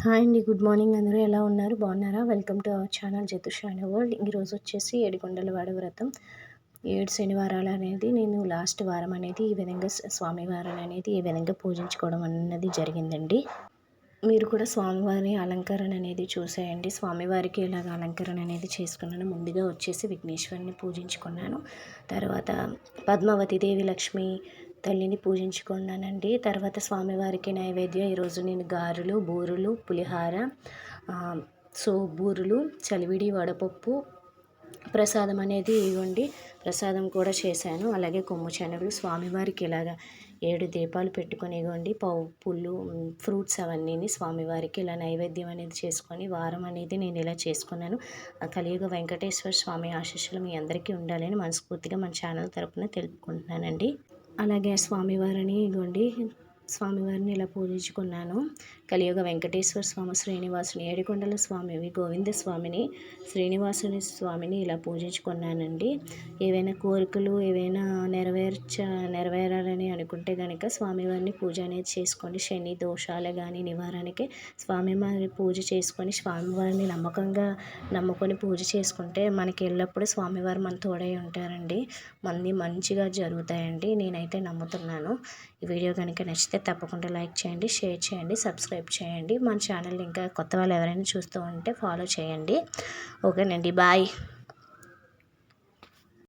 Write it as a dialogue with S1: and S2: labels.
S1: Hi అండి. Good morning. అందరూ ఎలా ఉన్నారు? బాగున్నారా? వెల్కమ్ టు అవర్ ఛానల్ జతుషాని వరల్డ్. ఈరోజు వచ్చేసి ఏడుకొండలవాడ వ్రతం 7 శనివారాలు అనేది నేను లాస్ట్ వారం అనేది ఈ విధంగా స్వామివారిని అనేది ఈ విధంగా పూజించుకోవడం అన్నది జరిగిందండి. మీరు కూడా స్వామివారి అలంకరణ అనేది చూసేయండి. స్వామివారికి ఇలాగ అలంకరణ అనేది చేసుకున్నాను. ముందుగా వచ్చేసి విఘ్నేశ్వరిని పూజించుకున్నాను. తర్వాత పద్మావతి దేవి లక్ష్మి తల్లిని పూజించుకున్నానండి. తర్వాత స్వామివారికి నైవేద్యం ఈరోజు నేను గారెలు, బూరెలు, పులిహార, బూరెలు, చలివిడి, వడపప్పు ప్రసాదం అనేది ఇవ్వండి. ప్రసాదం కూడా చేశాను. అలాగే కొమ్ము శనగలు స్వామివారికి ఇలాగా 7 దీపాలు పెట్టుకొని ఇవ్వండి. పువ్వులు, ఫ్రూట్స్ అవన్నీ స్వామివారికి ఇలా నైవేద్యం అనేది చేసుకొని వారం అనేది నేను ఇలా చేసుకున్నాను. కలియుగ వెంకటేశ్వర స్వామి ఆశీస్సులు మీ అందరికీ ఉండాలని మనస్ఫూర్తిగా మన ఛానల్ తరపున తెలుపుకుంటున్నానండి. అలాగే స్వామివారిని ఇలా పూజించుకున్నాను. కలియుగ వెంకటేశ్వర స్వామి, శ్రీనివాసుని, ఏడుకొండల స్వామివి, గోవింద స్వామిని, శ్రీనివాసుని స్వామిని ఇలా పూజించుకున్నానండి. ఏవైనా కోరికలు ఏవైనా నెరవేరాలని అనుకుంటే కనుక స్వామివారిని పూజ అనేది చేసుకోండి. శని దోషాలు కానీ నివారణకి స్వామివారి పూజ చేసుకొని స్వామివారిని నమ్ముకొని పూజ చేసుకుంటే మనకి ఎల్లప్పుడూ స్వామివారు మన తోడై ఉంటారండి. మంచిగా జరుగుతాయండి. నేనైతే నమ్ముతున్నాను. ఈ వీడియో కనుక నచ్చితే తప్పకుండా లైక్ చేయండి, షేర్ చేయండి, సబ్స్క్రైబ్ చేయండి. మన ఛానల్ ఇంకా కొత్త వాళ్ళు ఎవరైనా చూస్తూ ఉంటే ఫాలో చేయండి. ఓకేనండి. బాయ్.